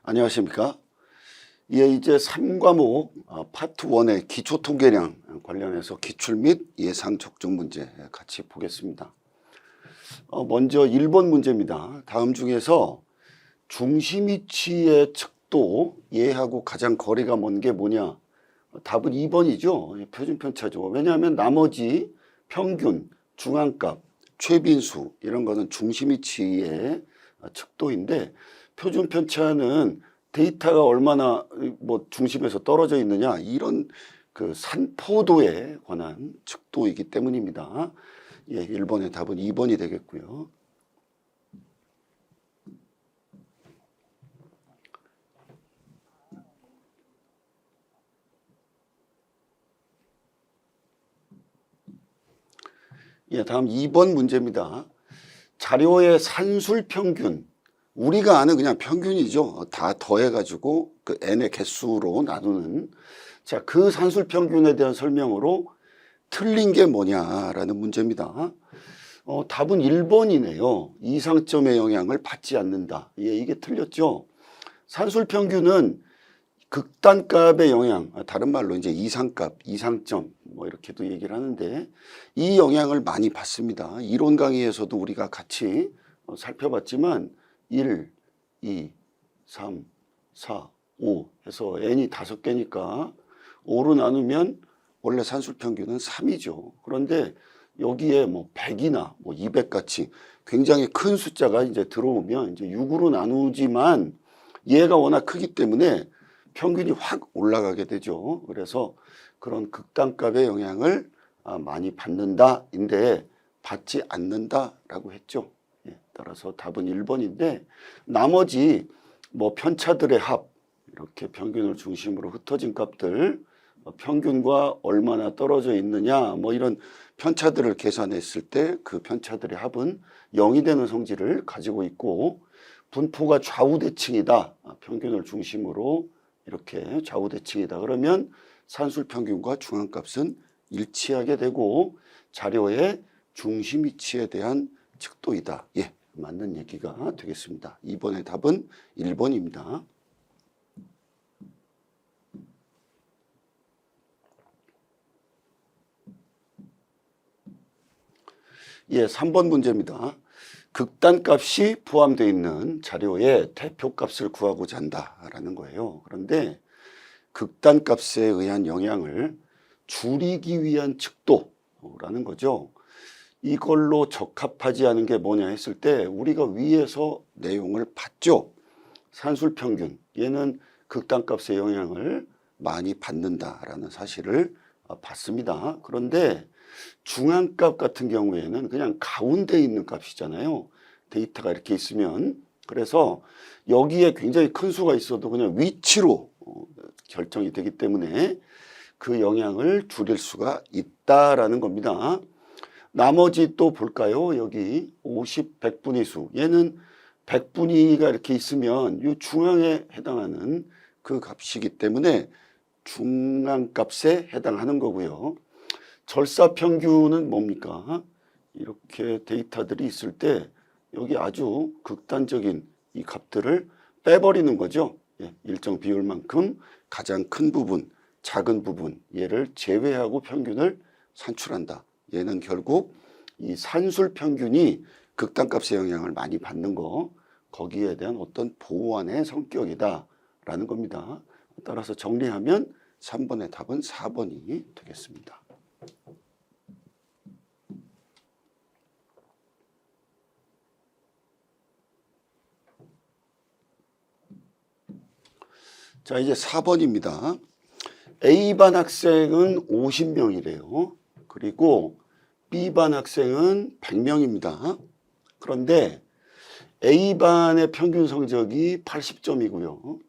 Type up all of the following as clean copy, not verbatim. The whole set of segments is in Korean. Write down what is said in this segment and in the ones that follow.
안녕하십니까? 예, 이제 3과목 파트 1의 기초통계량 관련해서 기출 및 예상 적중 문제 같이 보겠습니다. 먼저 1번 문제입니다. 다음 중에서 중심 위치의 측도 얘하고 가장 거리가 먼 게 뭐냐? 답은 2번이죠. 표준편차죠. 왜냐하면 나머지 평균, 중앙값, 최빈수 이런 거는 중심 위치의 측도인데 표준편차는 데이터가 얼마나 중심에서 떨어져 있느냐 이런 그 산포도에 관한 측도이기 때문입니다. 예, 1번의 답은 2번이 되겠고요. 예, 다음 2번 문제입니다. 자료의 산술평균, 우리가 아는 그냥 평균이죠. 다 더해가지고 그 n의 개수로 나누는. 자, 그 산술평균에 대한 설명으로 틀린 게 뭐냐라는 문제입니다. 답은 1번이네요. 이상점의 영향을 받지 않는다. 예, 이게 틀렸죠. 산술평균은 극단값의 영향, 다른 말로 이제 이상값, 이상점 뭐 이렇게도 얘기를 하는데 이 영향을 많이 받습니다. 이론 강의에서도 우리가 같이 살펴봤지만 1, 2, 3, 4, 5 해서 n이 5개니까 5로 나누면 원래 산술평균은 3이죠. 그런데 여기에 뭐 100이나 뭐 200 같이 굉장히 큰 숫자가 이제 들어오면 이제 6으로 나누지만 얘가 워낙 크기 때문에 평균이 확 올라가게 되죠. 그래서 그런 극단값의 영향을 많이 받는다인데 받지 않는다라고 했죠. 예, 따라서 답은 1번인데 나머지 뭐 편차들의 합 이렇게 평균을 중심으로 흩어진 값들 평균과 얼마나 떨어져 있느냐 뭐 이런 편차들을 계산했을 때 그 편차들의 합은 0이 되는 성질을 가지고 있고 분포가 좌우대칭이다. 평균을 중심으로 이렇게 좌우대칭이다. 그러면 산술평균과 중앙값은 일치하게 되고 자료의 중심 위치에 대한 측도이다. 예, 맞는 얘기가 되겠습니다. 2번의 답은 1번입니다. 예, 3번 문제입니다. 극단값이 포함되어 있는 자료의 대표값을 구하고자 한다라는 거예요. 그런데 극단값에 의한 영향을 줄이기 위한 측도라는 거죠. 이걸로 적합하지 않은 게 뭐냐 했을 때 우리가 위에서 내용을 봤죠. 산술평균, 얘는 극단값의 영향을 많이 받는다라는 사실을 봤습니다. 그런데 중앙값 같은 경우에는 그냥 가운데 있는 값이잖아요. 데이터가 이렇게 있으면. 그래서 여기에 굉장히 큰 수가 있어도 그냥 위치로 결정이 되기 때문에 그 영향을 줄일 수가 있다라는 겁니다. 나머지 또 볼까요? 여기 50, 100분위 수. 얘는 100분위가 이렇게 있으면 이 중앙에 해당하는 그 값이기 때문에 중앙값에 해당하는 거고요. 절사평균은 뭡니까? 이렇게 데이터들이 있을 때 여기 아주 극단적인 이 값들을 빼버리는 거죠. 예, 일정 비율만큼 가장 큰 부분, 작은 부분 얘를 제외하고 평균을 산출한다. 얘는 결국 이 산술평균이 극단값의 영향을 많이 받는 거, 거기에 대한 어떤 보완의 성격이다 라는 겁니다. 따라서 정리하면 3번의 답은 4번이 되겠습니다. 자, 이제 4번입니다. A반 학생은 50명이래요. 그리고 B반 학생은 100명입니다. 그런데 A반의 평균 성적이 80점이고요.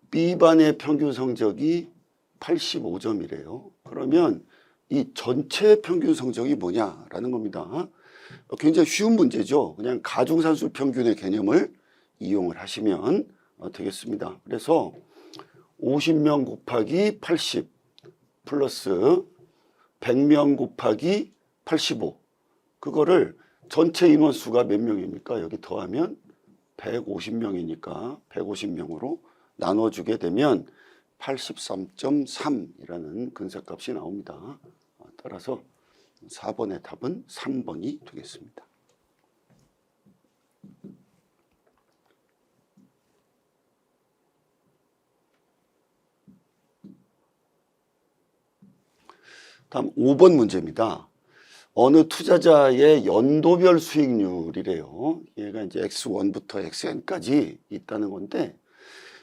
B반의 평균 성적이 85점이래요. 그러면 이 전체 평균 성적이 뭐냐라는 겁니다. 굉장히 쉬운 문제죠. 그냥 가중산술 평균의 개념을 이용을 하시면 되겠습니다. 그래서 50명 곱하기 80 플러스 100명 곱하기 85 그거를 전체 인원수가 몇 명입니까? 여기 더하면 150명이니까 150명으로 나눠주게 되면 83.3이라는 근사값이 나옵니다. 따라서 4번의 답은 3번이 되겠습니다. 다음 5번 문제입니다. 어느 투자자의 연도별 수익률이래요. 얘가 이제 X1부터 XN까지 있다는 건데,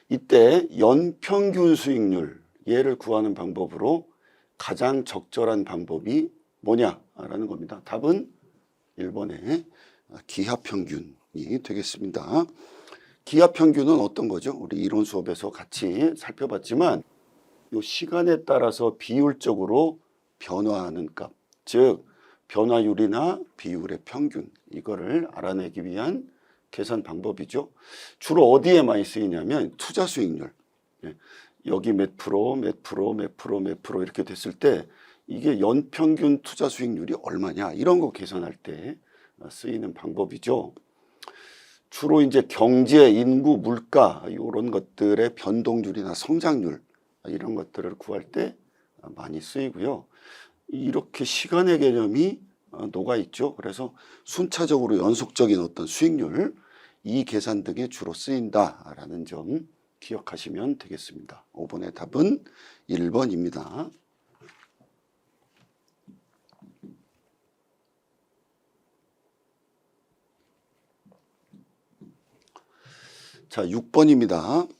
이때 연평균 수익률, 얘를 구하는 방법으로 가장 적절한 방법이 뭐냐라는 겁니다. 답은 1번의 기하평균이 되겠습니다. 기하평균은 어떤 거죠? 우리 이론 수업에서 같이 살펴봤지만, 이 시간에 따라서 비율적으로 변화하는 값, 즉 변화율이나 비율의 평균, 이거를 알아내기 위한 계산 방법이죠. 주로 어디에 많이 쓰이냐면 투자 수익률. 여기 몇 프로, 몇 프로, 몇 프로, 몇 프로 이렇게 됐을 때 이게 연평균 투자 수익률이 얼마냐, 이런 거 계산할 때 쓰이는 방법이죠. 주로 이제 경제, 인구, 물가 이런 것들의 변동률이나 성장률 이런 것들을 구할 때 많이 쓰이고요. 이렇게 시간의 개념이 녹아 있죠. 그래서 순차적으로 연속적인 어떤 수익률, 이 계산 등에 주로 쓰인다라는 점 기억하시면 되겠습니다. 5번의 답은 1번입니다. 자, 6번입니다.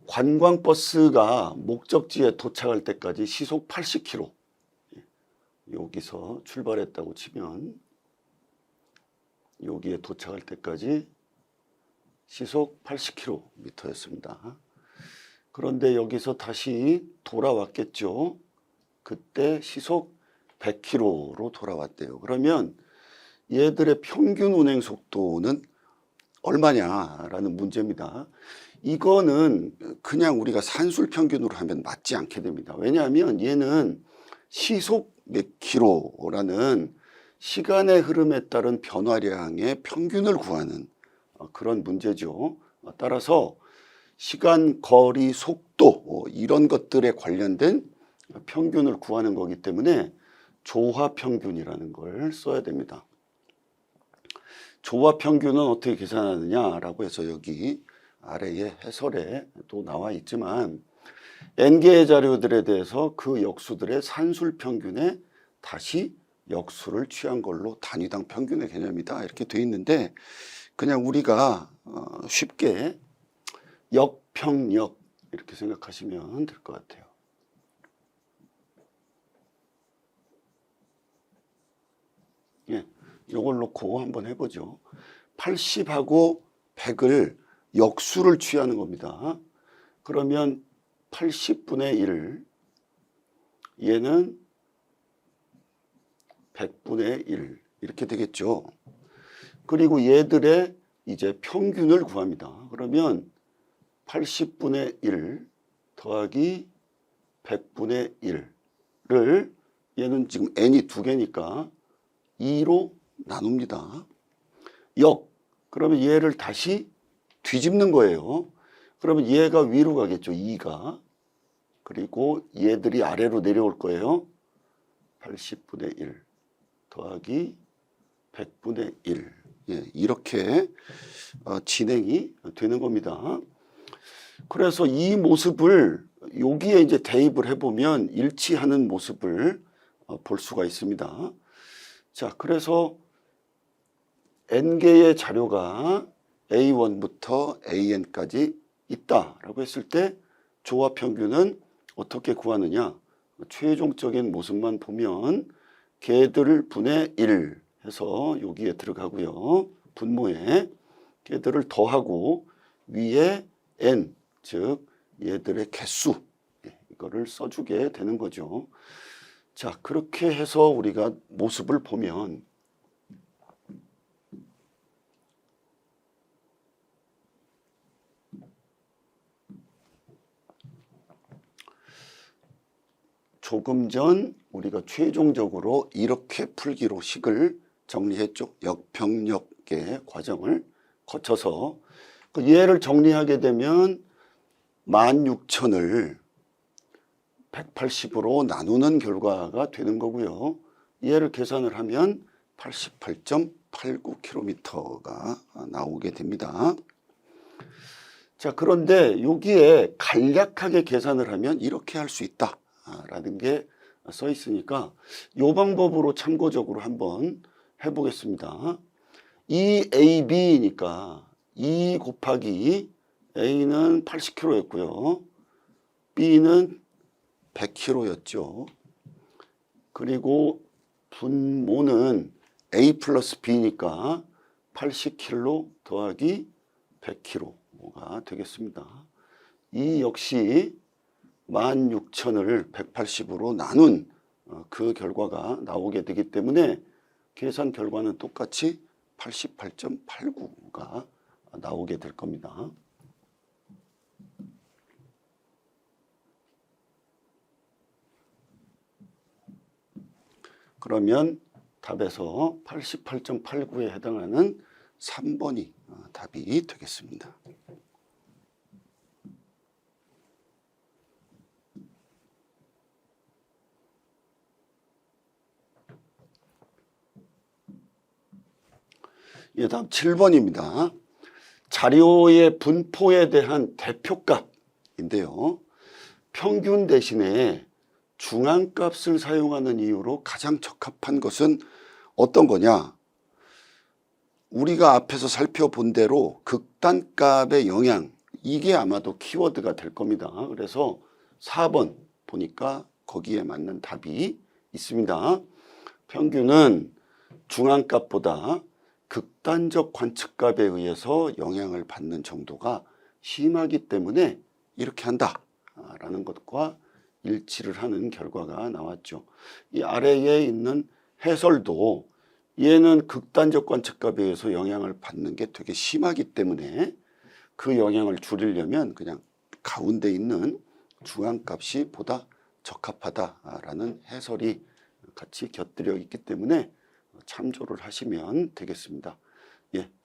관광버스가 목적지에 도착할 때까지 시속 80km, 여기서 출발했다고 치면 여기에 도착할 때까지 시속 80km였습니다. 그런데 여기서 다시 돌아왔겠죠. 그때 시속 100km로 돌아왔대요. 그러면 얘들의 평균 운행 속도는 얼마냐라는 문제입니다. 이거는 그냥 우리가 산술 평균으로 하면 맞지 않게 됩니다. 왜냐하면 얘는 시속 몇 킬로라는 시간의 흐름에 따른 변화량의 평균을 구하는 그런 문제죠. 따라서 시간, 거리, 속도 이런 것들에 관련된 평균을 구하는 거기 때문에 조화평균이라는 걸 써야 됩니다. 조화평균은 어떻게 계산하느냐라고 해서 여기 아래에 해설에 또 나와 있지만 N개의 자료들에 대해서 그 역수들의 산술평균에 다시 역수를 취한 걸로 단위당 평균의 개념이다 이렇게 돼 있는데, 그냥 우리가 쉽게 역평역 이렇게 생각하시면 될 것 같아요. 예, 이걸 놓고 한번 해보죠. 80하고 100을 역수를 취하는 겁니다. 그러면 80분의 1, 얘는 100분의 1 이렇게 되겠죠. 그리고 얘들의 이제 평균을 구합니다. 그러면 80분의 1 더하기 100분의 1를, 얘는 지금 n이 두 개니까 2로 나눕니다. 역, 그러면 얘를 다시 뒤집는 거예요. 그러면 얘가 위로 가겠죠. 2가. 그리고 얘들이 아래로 내려올 거예요. 80분의 1 더하기 100분의 1. 예, 이렇게 진행이 되는 겁니다. 그래서 이 모습을 여기에 이제 대입을 해보면 일치하는 모습을 볼 수가 있습니다. 자, 그래서 N개의 자료가 A1부터 AN까지 있다라고 했을 때 조화평균은 어떻게 구하느냐? 최종적인 모습만 보면 걔들을 분의 1 해서 여기에 들어가고요. 분모에 걔들을 더하고 위에 N, 즉 얘들의 개수, 이거를 써주게 되는 거죠. 자, 그렇게 해서 우리가 모습을 보면 조금 전 우리가 최종적으로 이렇게 풀기로 식을 정리했죠. 역평역의 과정을 거쳐서 그 얘를 정리하게 되면 16,000을 180으로 나누는 결과가 되는 거고요. 얘를 계산을 하면 88.89km가 나오게 됩니다. 자, 그런데 여기에 간략하게 계산을 하면 이렇게 할 수 있다라는 게 써 있으니까 이 방법으로 참고적으로 한번 해보겠습니다. 2AB니까 2 곱하기 A는 80kg였고요. B는 100kg였죠. 그리고 분모는 A 플러스 B니까 80kg 더하기 100kg가 되겠습니다. 이 역시 16,000을 180으로 나눈 그 결과가 나오게 되기 때문에 계산 결과는 똑같이 88.89가 나오게 될 겁니다. 그러면 답에서 88.89에 해당하는 3번이 답이 되겠습니다. 다음 7번입니다. 자료의 분포에 대한 대표값인데요. 평균 대신에 중앙값을 사용하는 이유로 가장 적합한 것은 어떤 거냐? 우리가 앞에서 살펴본 대로 극단값의 영향, 이게 아마도 키워드가 될 겁니다. 그래서 4번 보니까 거기에 맞는 답이 있습니다. 평균은 중앙값보다 극단적 관측값에 의해서 영향을 받는 정도가 심하기 때문에 이렇게 한다라는 것과 일치를 하는 결과가 나왔죠. 이 아래에 있는 해설도 얘는 극단적 관측값에 의해서 영향을 받는 게 되게 심하기 때문에 그 영향을 줄이려면 그냥 가운데 있는 중앙값이 보다 적합하다라는 해설이 같이 곁들여 있기 때문에 참조를 하시면 되겠습니다.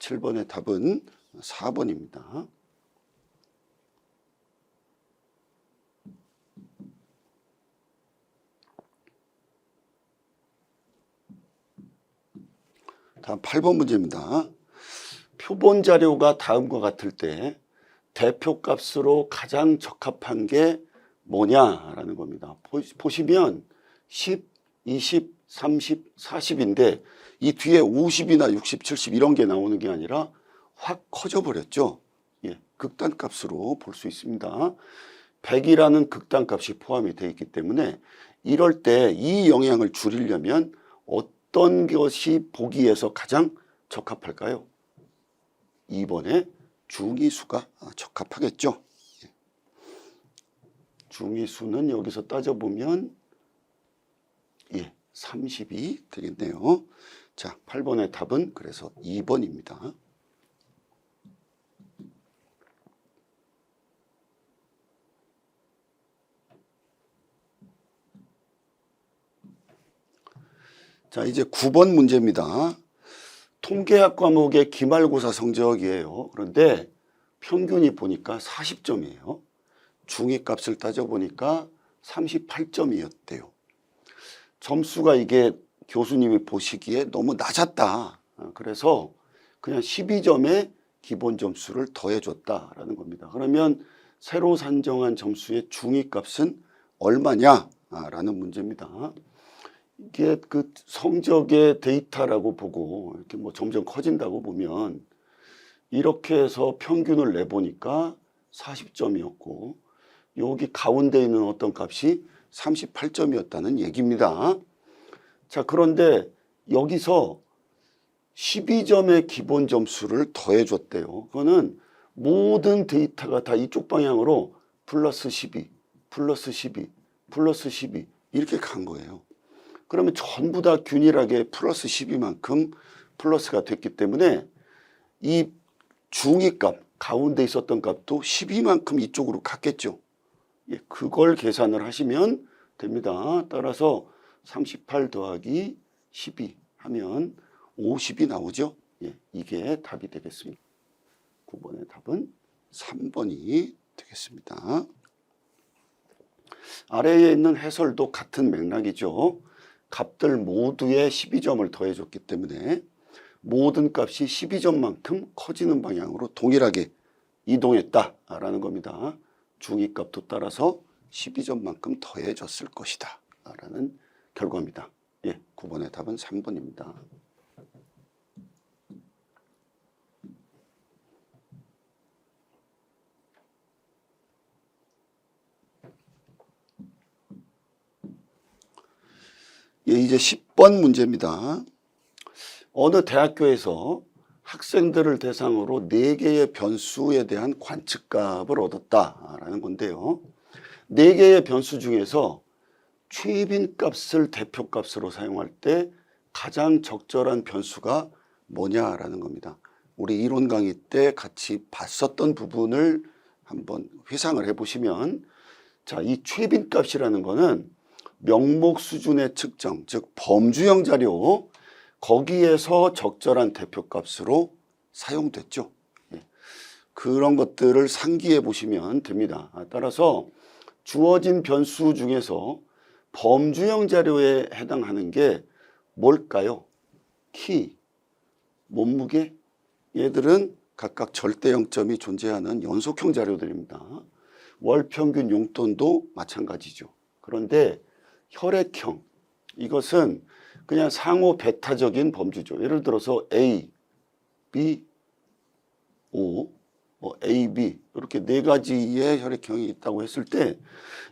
7번의 답은 4번입니다. 다음 8번 문제입니다. 표본 자료가 다음과 같을 때 대표값으로 가장 적합한 게 뭐냐라는 겁니다. 보시면 10, 20, 30, 40인데 이 뒤에 50이나 60, 70 이런 게 나오는 게 아니라 확 커져 버렸죠. 극단값으로 볼 수 있습니다. 100이라는 극단값이 포함이 되어 있기 때문에 이럴 때 이 영향을 줄이려면 어떤 것이 보기에서 가장 적합할까요? 2번에 중위수가 적합하겠죠. 중위수는 여기서 따져보면 30이 되겠네요. 자, 8번의 답은 그래서 2번입니다. 자, 이제 9번 문제입니다. 통계학 과목의 기말고사 성적이에요. 그런데 평균이 보니까 40점이에요. 중위값을 따져보니까 38점이었대요. 점수가 이게 교수님이 보시기에 너무 낮았다. 그래서 그냥 12점에 기본 점수를 더해줬다라는 겁니다. 그러면 새로 산정한 점수의 중위값은 얼마냐라는 문제입니다. 이게 그 성적의 데이터라고 보고 이렇게 뭐 점점 커진다고 보면 이렇게 해서 평균을 내보니까 40점이었고 여기 가운데 있는 어떤 값이 38점이었다는 얘기입니다. 자, 그런데 여기서 12점의 기본 점수를 더해줬대요. 그거는 모든 데이터가 다 이쪽 방향으로 플러스 12, 플러스 12, 플러스 12 이렇게 간 거예요. 그러면 전부 다 균일하게 플러스 12만큼 플러스가 됐기 때문에 이 중위값, 가운데 있었던 값도 12만큼 이쪽으로 갔겠죠. 그걸 계산을 하시면 됩니다. 따라서 38 더하기 12 하면 50이 나오죠. 이게 답이 되겠습니다. 9번의 답은 3번이 되겠습니다. 아래에 있는 해설도 같은 맥락이죠. 값들 모두에 12점을 더해줬기 때문에 모든 값이 12점만큼 커지는 방향으로 동일하게 이동했다라는 겁니다. 중위값도 따라서 12점만큼 더해졌을 것이다 라는 결과입니다. 예, 9번의 답은 3번입니다. 예, 이제 10번 문제입니다. 어느 대학교에서 학생들을 대상으로 4개의 변수에 대한 관측값을 얻었다라는 건데요. 4개의 변수 중에서 최빈값을 대표값으로 사용할 때 가장 적절한 변수가 뭐냐라는 겁니다. 우리 이론 강의 때 같이 봤었던 부분을 한번 회상을 해보시면, 자, 이 최빈값이라는 거는 명목 수준의 측정, 즉 범주형 자료, 거기에서 적절한 대표값으로 사용됐죠. 그런 것들을 상기해 보시면 됩니다. 따라서 주어진 변수 중에서 범주형 자료에 해당하는 게 뭘까요? 키, 몸무게, 얘들은 각각 절대 영점이 존재하는 연속형 자료들입니다. 월평균 용돈도 마찬가지죠. 그런데 혈액형, 이것은 그냥 상호 배타적인 범주죠. 예를 들어서 A, B, O, A, B 이렇게 4가지의 혈액형이 있다고 했을 때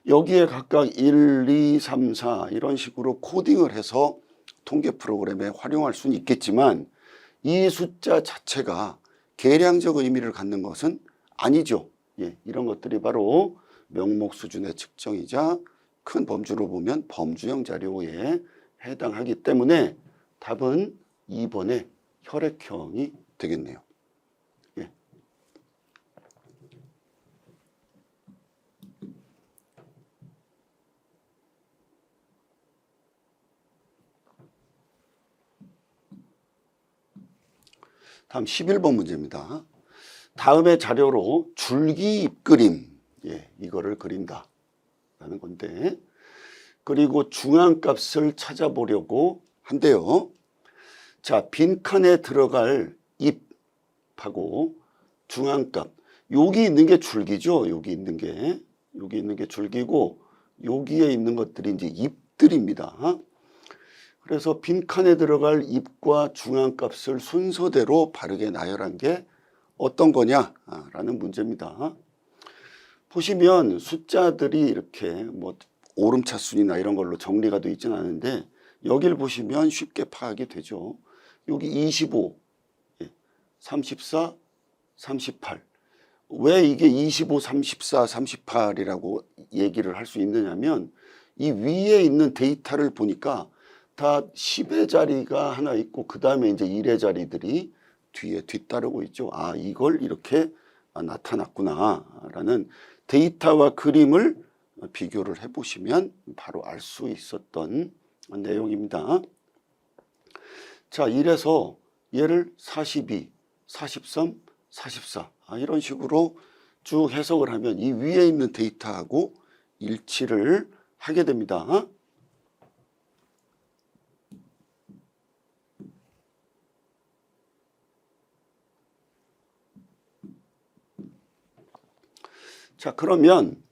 여기에 각각 1, 2, 3, 4 이런 식으로 코딩을 해서 통계 프로그램에 활용할 수는 있겠지만 이 숫자 자체가 계량적 의미를 갖는 것은 아니죠. 예, 이런 것들이 바로 명목 수준의 측정이자 큰 범주로 보면 범주형 자료에 해당하기 때문에 답은 2번의 혈액형이 되겠네요. 예. 다음 11번 문제입니다. 다음의 자료로 줄기 잎그림, 예, 이거를 그린다 라는 건데, 그리고 중앙값을 찾아보려고 한대요. 자, 빈칸에 들어갈 잎하고 중앙값, 여기 있는 게 줄기죠. 여기 있는 게 줄기고 여기에 있는 것들이 이제 잎들입니다. 그래서 빈칸에 들어갈 잎과 중앙값을 순서대로 바르게 나열한 게 어떤 거냐라는 문제입니다. 보시면 숫자들이 이렇게 뭐 오름차순이나 이런 걸로 정리가 되어 있지는 않은데 여기를 보시면 쉽게 파악이 되죠. 여기 25, 34, 38. 왜 이게 25, 34, 38이라고 얘기를 할 수 있느냐면 이 위에 있는 데이터를 보니까 다 10의 자리가 하나 있고 그 다음에 이제 1의 자리들이 뒤에 뒤따르고 있죠. 아, 이걸 이렇게 나타났구나 라는 데이터와 그림을 비교를 해보시면 바로 알 수 있었던 내용입니다. 자, 이래서 얘를 42, 43, 44 이런 식으로 쭉 해석을 하면 이 위에 있는 데이터하고 일치를 하게 됩니다. 자, 그러면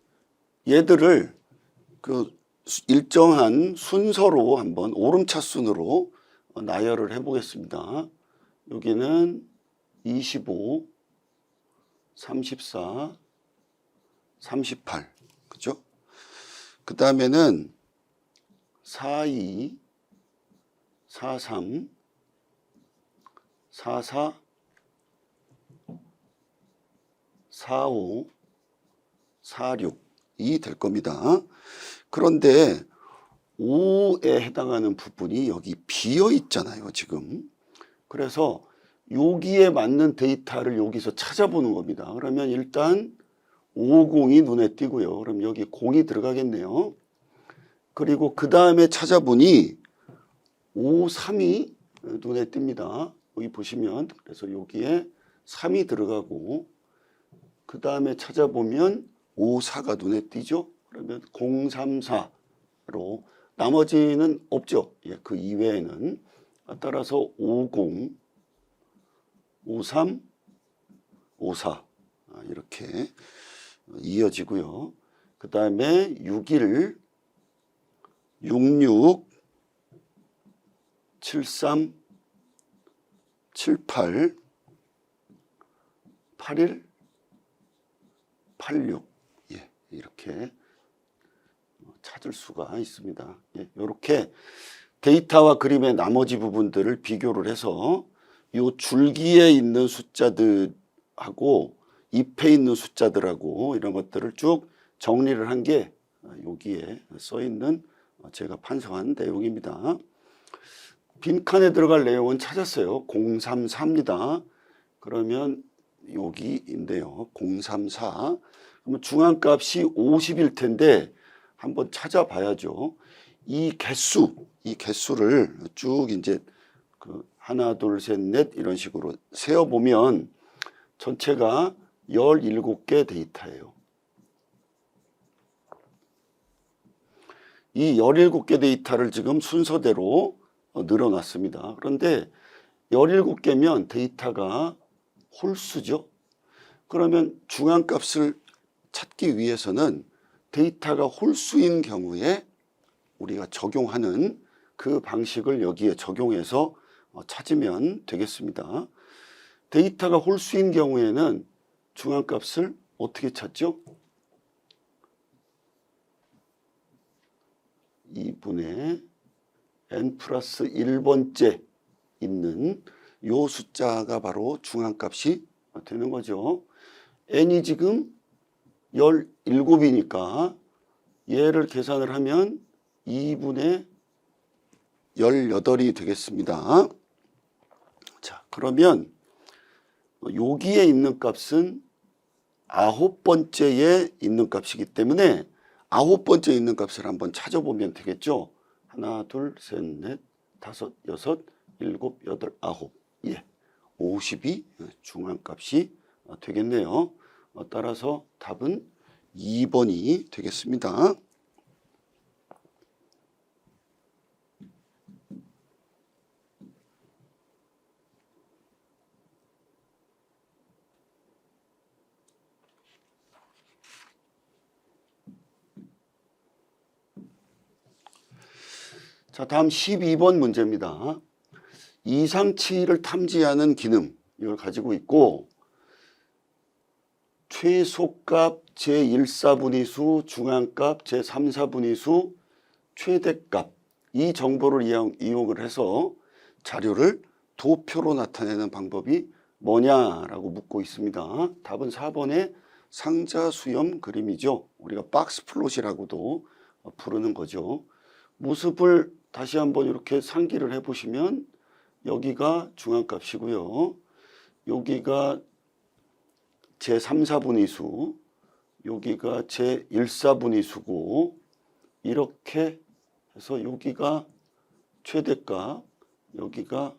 얘들을 그 일정한 순서로 한번 오름차순으로 나열을 해보겠습니다. 여기는 25, 34, 38, 그죠? 그 다음에는 42, 43, 44, 45, 46이 될 겁니다. 그런데 5에 해당하는 부분이 여기 비어 있잖아요, 지금. 그래서 여기에 맞는 데이터를 여기서 찾아보는 겁니다. 그러면 일단 50이 눈에 띄고요. 그럼 여기 0이 들어가겠네요. 그리고 그 다음에 찾아보니 53이 눈에 띕니다. 여기 보시면 그래서 여기에 3이 들어가고 그 다음에 찾아보면 54가 눈에 띄죠. 그러면 034로 나머지는 없죠. 예, 그 이외에는. 따라서 50, 53, 54 이렇게 이어지고요. 그 다음에 61, 66, 73, 78, 81, 86 예, 이렇게 찾을 수가 있습니다. 예, 이렇게 데이터와 그림의 나머지 부분들을 비교를 해서 이 줄기에 있는 숫자들하고 잎에 있는 숫자들하고 이런 것들을 쭉 정리를 한 게 여기에 써 있는 제가 판서한 내용입니다. 빈칸에 들어갈 내용은 찾았어요. 034입니다. 그러면 여기인데요. 034. 그러면 중앙값이 50일 텐데 한번 찾아봐야죠. 이 개수를 쭉 이제 그 하나, 둘, 셋, 넷 이런 식으로 세어보면 전체가 17개 데이터예요. 이 17개 데이터를 지금 순서대로 늘어놨습니다. 그런데 17개면 데이터가 홀수죠. 그러면 중앙값을 찾기 위해서는 데이터가 홀수인 경우에 우리가 적용하는 그 방식을 여기에 적용해서 찾으면 되겠습니다. 데이터가 홀수인 경우에는 중앙값을 어떻게 찾죠? 2분의 n 플러스 1번째 있는 요 숫자가 바로 중앙값이 되는 거죠. n이 지금 17이니까 얘를 계산을 하면 2분의 18이 되겠습니다. 자, 그러면 여기에 있는 값은 9번째에 있는 값이기 때문에 9번째에 있는 값을 한번 찾아보면 되겠죠. 하나, 둘, 셋, 넷, 다섯, 여섯, 일곱, 여덟, 아홉. 예, 50이 중앙값이 되겠네요. 따라서 답은 2번이 되겠습니다. 자, 다음 12번 문제입니다. 이상치를 탐지하는 기능, 이걸 가지고 있고 최소값 제1사분위수, 중앙값 제3사분위수, 최대값 이 정보를 이용을 해서 자료를 도표로 나타내는 방법이 뭐냐라고 묻고 있습니다. 답은 4번의 상자 수렴 그림이죠. 우리가 박스 플롯이라고도 부르는 거죠. 모습을 다시 한번 이렇게 상기를 해보시면 여기가 중앙값이고요. 여기가 제3사분위수, 여기가 제1사분위수고 이렇게 해서 여기가 최대값, 여기가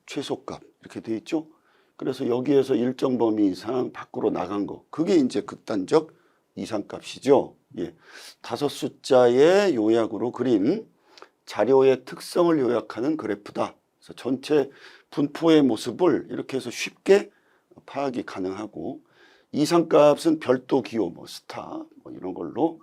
최소값 이렇게 돼 있죠. 그래서 여기에서 일정 범위 이상 밖으로 나간 거, 그게 이제 극단적 이상값이죠. 예, 5숫자의 요약으로 그린 자료의 특성을 요약하는 그래프다. 그래서 전체 분포의 모습을 이렇게 해서 쉽게 파악이 가능하고 이상값은 별도 기호, 뭐 스타 뭐 이런 걸로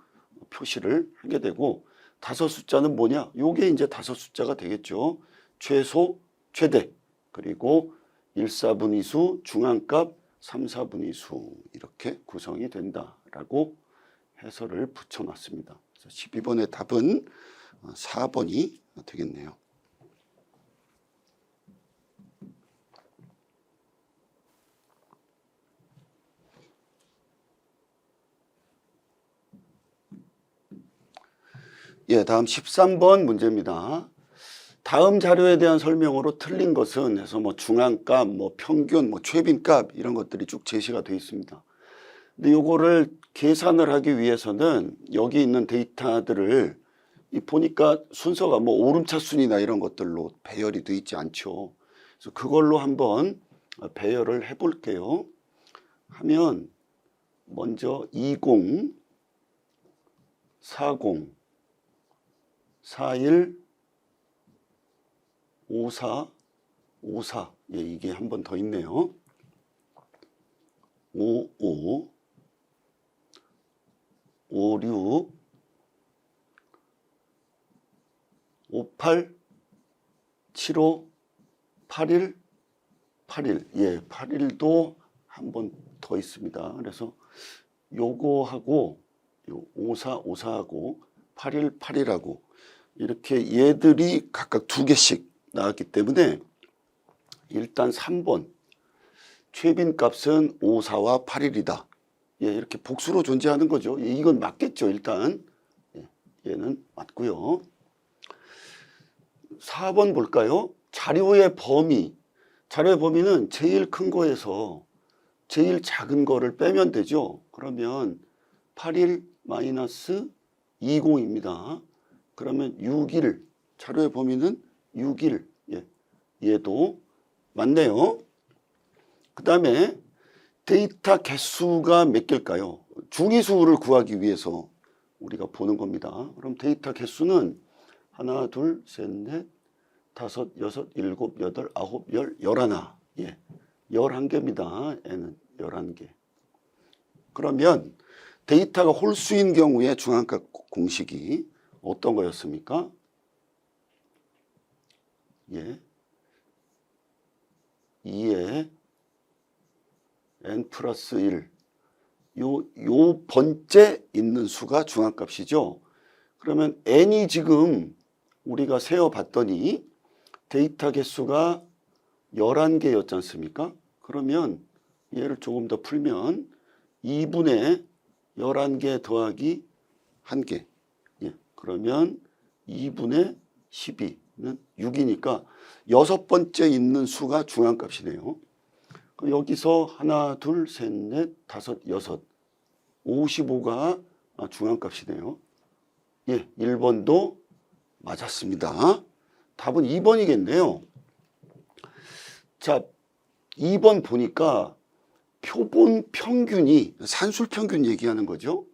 표시를 하게 되고 5숫자는 뭐냐? 요게 이제 5숫자가 되겠죠. 최소, 최대, 그리고 1사분위수, 중앙값, 3사분위수 이렇게 구성이 된다라고 해설을 붙여놨습니다. 그래서 12번의 답은 4번이 되겠네요. 예, 다음 13번 문제입니다. 다음 자료에 대한 설명으로 틀린 것은 해서 뭐 중앙값, 뭐 평균, 뭐 최빈값 이런 것들이 쭉 제시가 되어 있습니다. 근데 요거를 계산을 하기 위해서는 여기 있는 데이터들을 보니까 순서가 뭐 오름차순이나 이런 것들로 배열이 되어 있지 않죠. 그래서 그걸로 한번 배열을 해볼게요. 하면 먼저 20, 40, 41, 54, 54. 예, 이게 한 번 더 있네요. 55, 56, 58, 75, 81, 81. 예, 81도 한 번 더 있습니다. 그래서 요거하고 요 54, 54하고 81, 81하고 이렇게 얘들이 각각 2개씩 나왔기 때문에 일단 3번 최빈 값은 54와 81이다. 예, 이렇게 복수로 존재하는 거죠. 예, 이건 맞겠죠, 일단. 예, 얘는 맞고요. 4번 볼까요? 자료의 범위. 자료의 범위는 제일 큰 거에서 제일 작은 거를 빼면 되죠. 그러면 81 마이너스 20입니다. 그러면 61. 자료의 범위는 61. 예, 얘도 맞네요. 그 다음에 데이터 개수가 몇 개일까요? 중위수를 구하기 위해서 우리가 보는 겁니다. 그럼 데이터 개수는 하나, 둘, 셋, 넷, 다섯, 여섯, 일곱, 여덟, 아홉, 열, 11. 예, 11개입니다. N은 11개. 그러면 데이터가 홀수인 경우에 중앙값 공식이 어떤 거였습니까? 예, 2에 n 플러스 1. 요 번째 있는 수가 중앙값이죠. 그러면 n이 지금 우리가 세어봤더니 데이터 개수가 11개였지 않습니까? 그러면 얘를 조금 더 풀면 2분의 11개 더하기 1개. 예, 그러면 2분의 12는 6이니까 6번째 있는 수가 중앙값이네요. 그럼 여기서 하나, 둘, 셋, 넷, 다섯, 여섯, 55가 중앙값이네요. 예, 1번도 맞았습니다. 답은 2번이겠네요. 자, 2번 보니까 표본 평균이 산술 평균 얘기하는 거죠.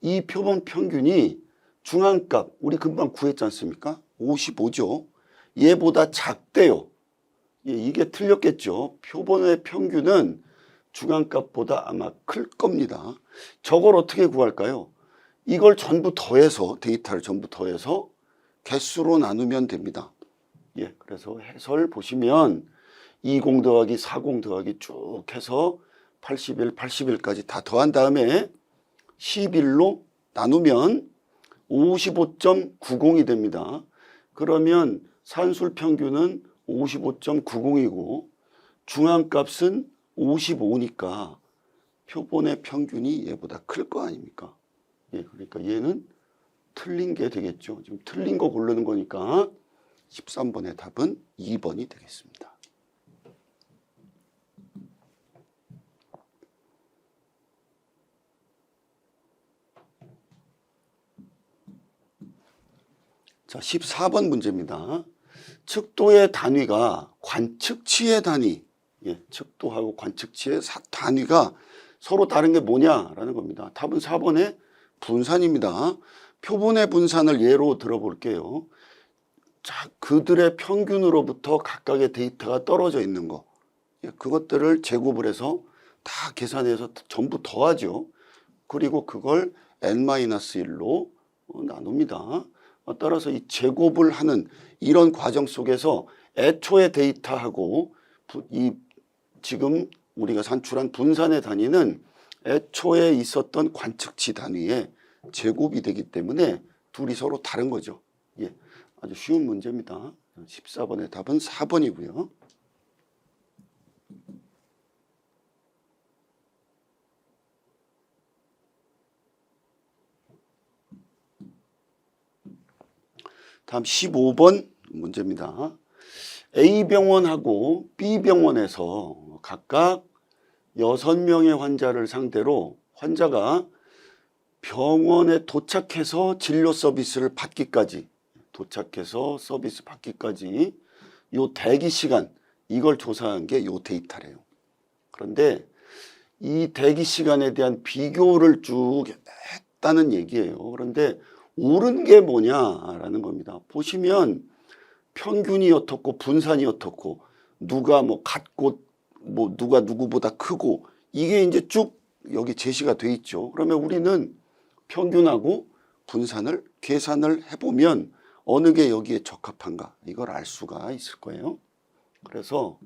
이 표본 평균이 중앙값 우리 금방 구했지 않습니까? 55죠. 얘보다 작대요. 예, 이게 틀렸겠죠. 표본의 평균은 중앙값보다 아마 클 겁니다. 저걸 어떻게 구할까요? 이걸 전부 더해서 데이터를 전부 더해서 개수로 나누면 됩니다. 예, 그래서 해설 보시면 20 더하기 40 더하기 쭉 해서 81, 81까지 다 더한 다음에 11로 나누면 55.90이 됩니다. 그러면 산술 평균은 55.90이고 중앙값은 55니까 표본의 평균이 얘보다 클 거 아닙니까? 예, 그러니까 얘는 틀린 게 되겠죠. 지금 틀린 거 고르는 거니까 13번의 답은 2번이 되겠습니다. 자, 14번 문제입니다. 측도의 단위가 관측치의 단위, 예, 측도하고 관측치의 단위가 서로 다른 게 뭐냐라는 겁니다. 답은 4번의 분산입니다. 표본의 분산을 예로 들어볼게요. 자, 그들의 평균으로부터 각각의 데이터가 떨어져 있는 거, 예, 그것들을 제곱을 해서 다 계산해서 전부 더하죠. 그리고 그걸 n-1로 나눕니다. 따라서 이 제곱을 하는 이런 과정 속에서 애초의 데이터하고 이 지금 우리가 산출한 분산의 단위는 애초에 있었던 관측치 단위의 제곱이 되기 때문에 둘이 서로 다른 거죠. 예, 아주 쉬운 문제입니다. 14번의 답은 4번이고요. 다음 15번 문제입니다. A병원하고 B병원에서 각각 6명의 환자를 상대로 환자가 병원에 도착해서 진료 서비스를 받기까지 요 대기 시간 이걸 조사한 게 요 데이터래요. 그런데 이 대기 시간에 대한 비교를 쭉 했다는 얘기예요. 그런데 옳은 게 뭐냐라는 겁니다. 보시면 평균이 어떻고 분산이 어떻고 누가 뭐 같고 뭐 누가 누구보다 크고 이게 이제 쭉 여기 제시가 돼 있죠. 그러면 우리는 평균하고 분산을 계산을 해보면 어느 게 여기에 적합한가 이걸 알 수가 있을 거예요. 그래서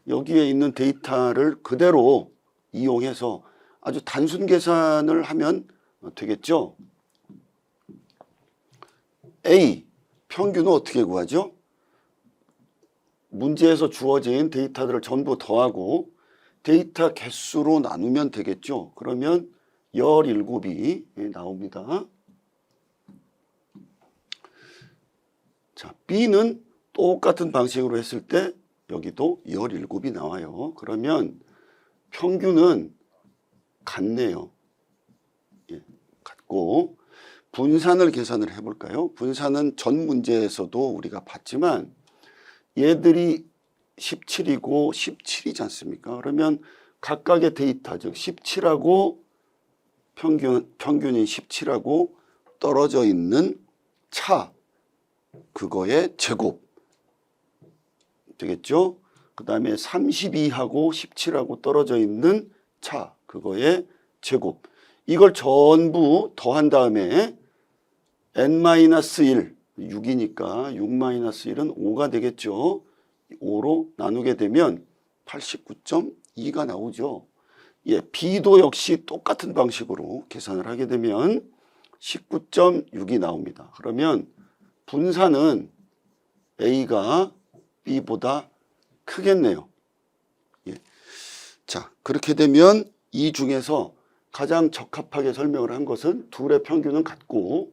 여기에 있는 데이터를 그대로 이용해서 아주 단순 계산을 하면 되겠죠. A 평균은 어떻게 구하죠? 문제에서 주어진 데이터들을 전부 더하고 데이터 개수로 나누면 되겠죠. 그러면 17이 나옵니다. 자, B는 똑같은 방식으로 했을 때 여기도 17이 나와요. 그러면 평균은 같네요. 예, 같고 분산을 계산을 해볼까요? 분산은 전 문제에서도 우리가 봤지만 얘들이 17이고 17이지 않습니까? 그러면 각각의 데이터, 즉 17하고 평균인 17하고 떨어져 있는 차, 그거의 제곱 되겠죠? 그 다음에 32하고 17하고 떨어져 있는 차, 그거의 제곱. 이걸 전부 더한 다음에 n-1, 6이니까 6-1은 5가 되겠죠. 5로 나누게 되면 89.2가 나오죠. 예, B도 역시 똑같은 방식으로 계산을 하게 되면 19.6이 나옵니다. 그러면 분산은 A가 B보다 크겠네요. 예. 자, 그렇게 되면 이 중에서 가장 적합하게 설명을 한 것은 둘의 평균은 같고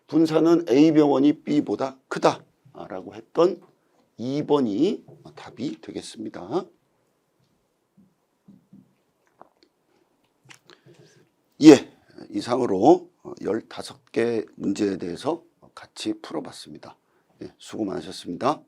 분산은 A 병원이 B보다 크다라고 했던 2번이 답이 되겠습니다. 예, 이상으로 15개 문제에 대해서 같이 풀어봤습니다. 예, 수고 많으셨습니다.